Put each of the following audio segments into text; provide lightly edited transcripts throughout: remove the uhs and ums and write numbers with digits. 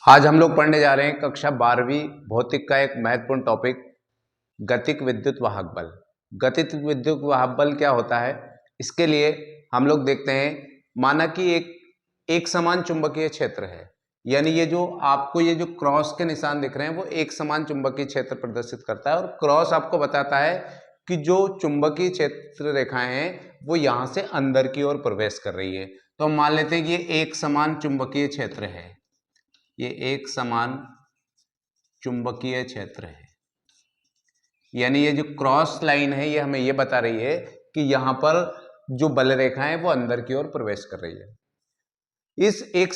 आज हम लोग पढ़ने जा रहे हैं कक्षा 12वीं भौतिक का एक महत्वपूर्ण टॉपिक गतिक विद्युत वाहक बल। गतिक विद्युत वाहक बल क्या होता है, इसके लिए हम लोग देखते हैं। माना कि एक समान चुंबकीय क्षेत्र है, यानी ये जो आपको ये जो क्रॉस के निशान दिख रहे हैं वो एक समान चुंबकीय क्षेत्र प्रदर्शित करता है, और क्रॉस आपको बताता है कि जो चुंबकीय क्षेत्र रेखाएं हैं वो यहाँ से अंदर की ओर प्रवेश कर रही है। तो हम मान लेते हैं कि ये एक समान चुंबकीय क्षेत्र है, ये एक समान चुंबकीय क्षेत्र है, यानी ये जो क्रॉस लाइन है ये हमें ये बता रही है कि यहां पर जो बल रेखा है वो अंदर की ओर प्रवेश कर रही है। इस एक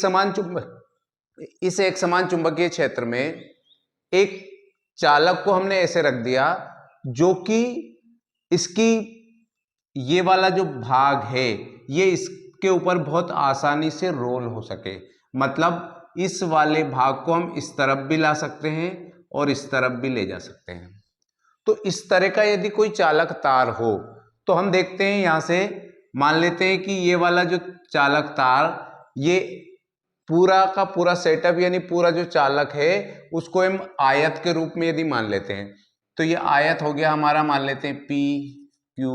समान चुंबकीय क्षेत्र में एक चालक को हमने ऐसे रख दिया जो कि इसकी ये वाला जो भाग है ये इसके ऊपर बहुत आसानी से रोल हो सके। मतलब इस वाले भाग को हम इस तरफ भी ला सकते हैं और इस तरफ भी ले जा सकते हैं। तो इस तरह का यदि कोई चालक तार हो तो हम देखते हैं यहां से मान लेते हैं कि ये वाला जो चालक तार, ये पूरा का पूरा सेटअप यानी पूरा जो चालक है उसको हम आयत के रूप में यदि मान लेते हैं तो ये आयत हो गया हमारा, मान लेते हैं पी क्यू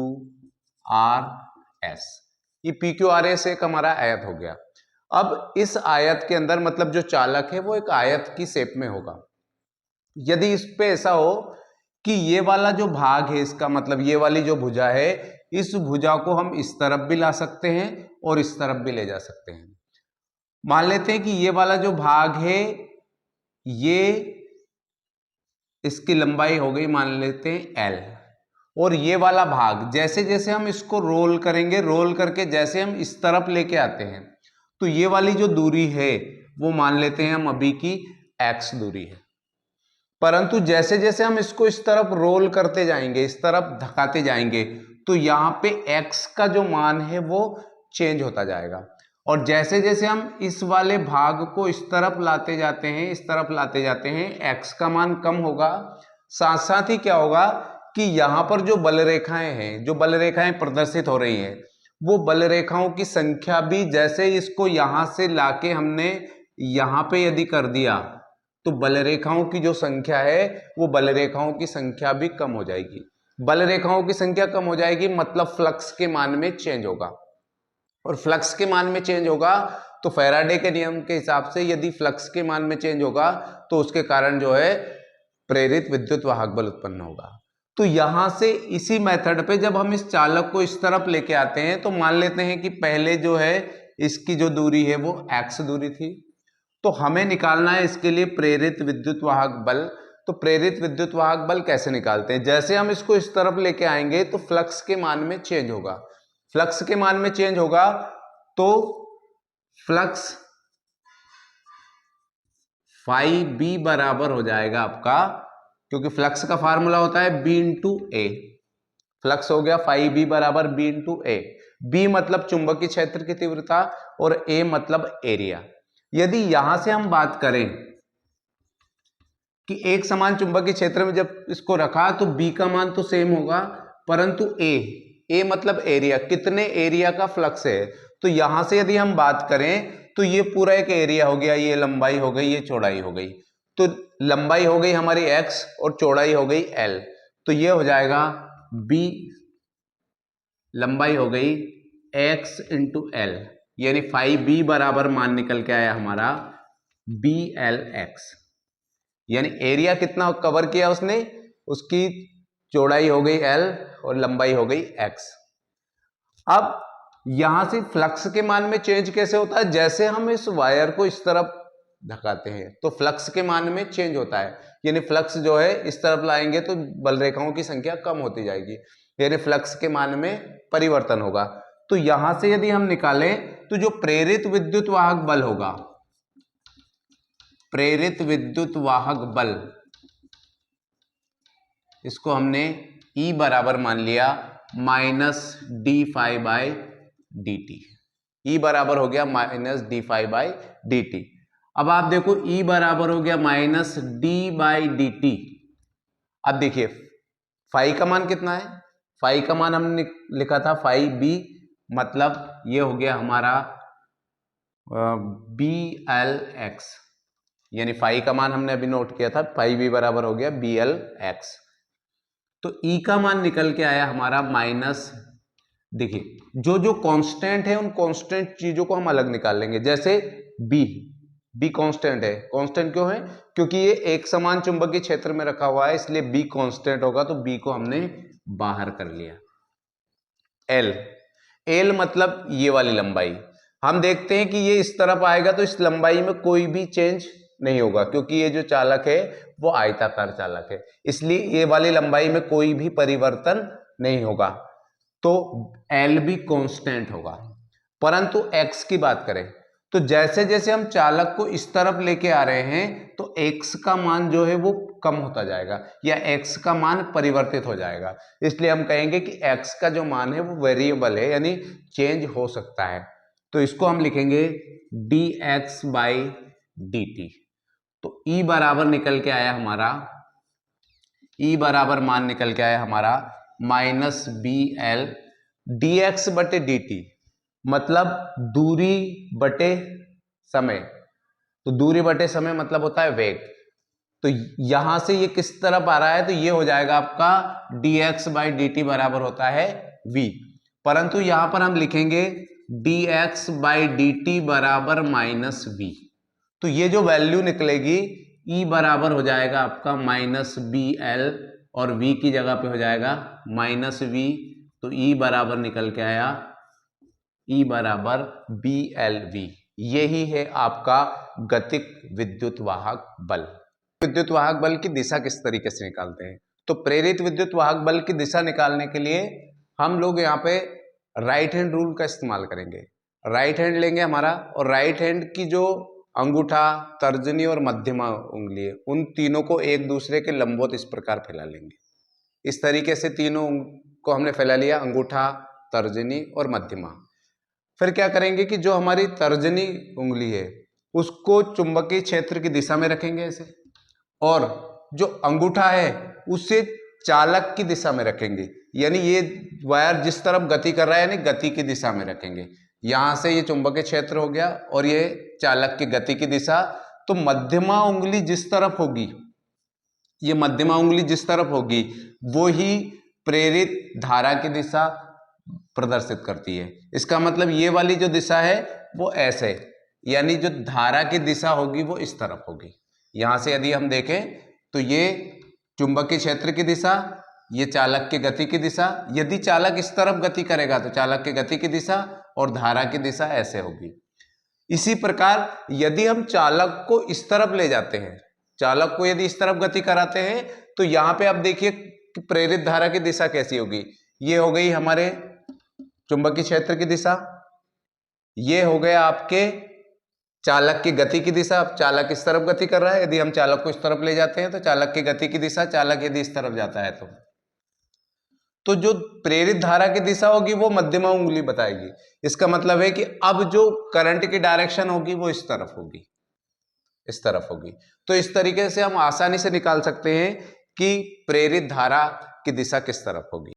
आर एस। ये पी क्यू आर एस एक हमारा आयत हो गया। अब इस आयत के अंदर मतलब जो चालक है वो एक आयत की शेप में होगा। यदि इस पे ऐसा हो कि ये वाला जो भाग है इसका मतलब ये वाली जो भुजा है, इस भुजा को हम इस तरफ भी ला सकते हैं और इस तरफ भी ले जा सकते हैं। मान लेते हैं कि ये वाला जो भाग है ये इसकी लंबाई हो गई, मान लेते हैं एल, और ये वाला भाग जैसे जैसे हम इसको रोल करेंगे, रोल करके जैसे हम इस तरफ लेके आते हैं तो ये वाली जो दूरी है वो मान लेते हैं हम अभी की एक्स दूरी है। परंतु जैसे जैसे हम इसको इस तरफ रोल करते जाएंगे, इस तरफ धकाते जाएंगे, तो यहाँ पे x का जो मान है वो चेंज होता जाएगा। और जैसे जैसे हम इस वाले भाग को इस तरफ लाते जाते हैं, इस तरफ लाते जाते हैं, x का मान कम होगा। साथ साथ ही क्या होगा कि यहाँ पर जो बल रेखाएं हैं, जो बल रेखाएं प्रदर्शित हो रही हैं, वो बल रेखाओं की संख्या भी जैसे इसको यहां से लाके हमने यहां पे यदि कर दिया तो बल रेखाओं की जो संख्या है वो बल रेखाओं की संख्या भी कम हो जाएगी। बल रेखाओं की संख्या कम हो जाएगी मतलब फ्लक्स के मान में चेंज होगा, और फ्लक्स के मान में चेंज होगा तो फैराडे के नियम के हिसाब से यदि फ्लक्स के मान में चेंज होगा तो उसके कारण जो है प्रेरित विद्युत वाहक बल उत्पन्न होगा। तो यहां से इसी मेथड पे जब हम इस चालक को इस तरफ लेके आते हैं तो मान लेते हैं कि पहले जो है इसकी जो दूरी है वो x दूरी थी, तो हमें निकालना है इसके लिए प्रेरित विद्युत वाहक बल। तो प्रेरित विद्युत वाहक बल कैसे निकालते हैं, जैसे हम इसको इस तरफ लेके आएंगे तो फ्लक्स के मान में चेंज होगा। फ्लक्स के मान में चेंज होगा तो फ्लक्स फाई बी बराबर हो जाएगा आपका, क्योंकि फ्लक्स का फार्मूला होता है बी इंटू ए। फ्लक्स हो गया फाई बी बराबर बी इंटू ए। बी मतलब चुंबकीय क्षेत्र की तीव्रता और ए मतलब एरिया। यदि यहां से हम बात करें कि एक समान चुंबकीय क्षेत्र में जब इसको रखा तो बी का मान तो सेम होगा, परंतु ए मतलब एरिया, कितने एरिया का फ्लक्स है। तो यहां से यदि हम बात करें तो ये पूरा एक एरिया हो गया, ये लंबाई हो गई, ये चौड़ाई हो गई। तो लंबाई हो गई हमारी एक्स और चौड़ाई हो गई एल, तो ये हो जाएगा बी, लंबाई हो गई एक्स इंटू एल, यानी फाई बी बराबर मान निकल के आया हमारा बी एल एक्स। यानी एरिया कितना कवर किया उसने, उसकी चौड़ाई हो गई एल और लंबाई हो गई एक्स। अब यहां से फ्लक्स के मान में चेंज कैसे होता है, जैसे हम इस वायर को इस तरफ धकाते हैं तो फ्लक्स के मान में चेंज होता है, यानी फ्लक्स जो है इस तरफ लाएंगे तो बल रेखाओं की संख्या कम होती जाएगी, यानी फ्लक्स के मान में परिवर्तन होगा। तो यहां से यदि हम निकालें तो जो प्रेरित विद्युत वाहक बल होगा, प्रेरित विद्युत वाहक बल, इसको हमने E बराबर मान लिया minus D phi by D T. E बराबर हो गया minus D phi by D T. अब आप देखो E बराबर हो गया minus D by D T. अब देखिए फाई का मान कितना है, फाई का मान हमने लिखा था फाई बी, मतलब ये हो गया हमारा बी एल एक्स। यानी फाई का मान हमने अभी नोट किया था, फाई भी बराबर हो गया BL(x). तो E का मान निकल के आया हमारा माइनस, देखिए जो जो कांस्टेंट है उन कांस्टेंट चीजों को हम अलग निकाल लेंगे। जैसे बी कांस्टेंट है, कांस्टेंट क्यों है? क्योंकि ये एक समान चुंबकीय क्षेत्र में रखा हुआ है, इसलिए बी कांस्टेंट होगा, तो बी को हमने बाहर कर लिया। एल मतलब ये वाली लंबाई, हम देखते हैं कि ये इस तरफ आएगा तो इस लंबाई में कोई भी चेंज नहीं होगा, क्योंकि ये जो चालक है वो आयताकार चालक है, इसलिए ये वाली लंबाई में कोई भी परिवर्तन नहीं होगा, तो एल भी कांस्टेंट होगा। परंतु एक्स की बात करें तो जैसे जैसे हम चालक को इस तरफ लेके आ रहे हैं तो एक्स का मान जो है वो कम होता जाएगा, या एक्स का मान परिवर्तित हो जाएगा, इसलिए हम कहेंगे कि एक्स का जो मान है वो वेरिएबल है, यानी चेंज हो सकता है। तो इसको हम लिखेंगे dx/dt। तो E बराबर निकल के आया हमारा, E बराबर मान निकल के आया हमारा -BL dx/dt, मतलब दूरी बटे समय। तो दूरी बटे समय मतलब होता है वेग। तो यहां से ये किस तरफ आ रहा है, तो ये हो जाएगा आपका dx/dt बराबर होता है v, परंतु यहां पर हम लिखेंगे dx/dt बराबर -v। तो ये जो वैल्यू निकलेगी E बराबर हो जाएगा आपका -BL और V की जगह पे हो जाएगा -v। तो E बराबर निकल के आया E बराबर BLV। यही है आपका गतिक विद्युत वाहक बल। विद्युत वाहक बल की दिशा किस तरीके से निकालते हैं? तो प्रेरित विद्युत वाहक बल की दिशा निकालने के लिए हम लोग यहाँ पे राइट हैंड रूल का इस्तेमाल करेंगे। राइट हैंड लेंगे हमारा, और राइट हैंड की जो अंगूठा, तर्जनी और मध्यमा उंगली है, उन तीनों को एक दूसरे के लंबवत इस प्रकार फैला लेंगे। इस तरीके से तीनों को हमने फैला लिया, अंगूठा, तर्जनी और मध्यमा। फिर क्या करेंगे कि जो हमारी तर्जनी उंगली है उसको चुंबकीय क्षेत्र की दिशा में रखेंगे ऐसे, और जो अंगूठा है उसे चालक की दिशा में रखेंगे, यानी ये वायर जिस तरफ गति कर रहा है यानी गति की दिशा में रखेंगे। यहां से ये चुंबकीय क्षेत्र हो गया और ये चालक की गति की दिशा। तो मध्यमा उंगली जिस तरफ होगी, ये मध्यमा उंगली जिस तरफ होगी वो ही प्रेरित धारा की दिशा प्रदर्शित करती है। इसका मतलब ये वाली जो दिशा है वो ऐसे, यानी जो धारा की दिशा होगी वो इस तरफ होगी। यहां से यदि हम देखें तो ये चुंबकीय क्षेत्र की दिशा, ये चालक की गति की दिशा। यदि चालक इस तरफ गति करेगा तो चालक की गति की दिशा और धारा की दिशा ऐसे होगी। इसी प्रकार यदि हम चालक को इस तरफ ले जाते हैं, चालक को यदि इस तरफ गति कराते हैं, तो यहां पे आप देखिए कि प्रेरित धारा की दिशा कैसी होगी। ये हो गई हमारे चुंबकीय क्षेत्र की दिशा, ये हो गया आपके चालक की गति की दिशा। अब चालक इस तरफ गति कर रहा है, यदि हम चालक को इस तरफ ले जाते हैं तो चालक की गति की दिशा, चालक यदि इस तरफ जाता है तो जो प्रेरित धारा की दिशा होगी वो मध्यमा उंगली बताएगी। इसका मतलब है कि अब जो करंट की डायरेक्शन होगी वो इस तरफ होगी, इस तरफ होगी। तो इस तरीके से हम आसानी से निकाल सकते हैं कि प्रेरित धारा की दिशा किस तरफ होगी।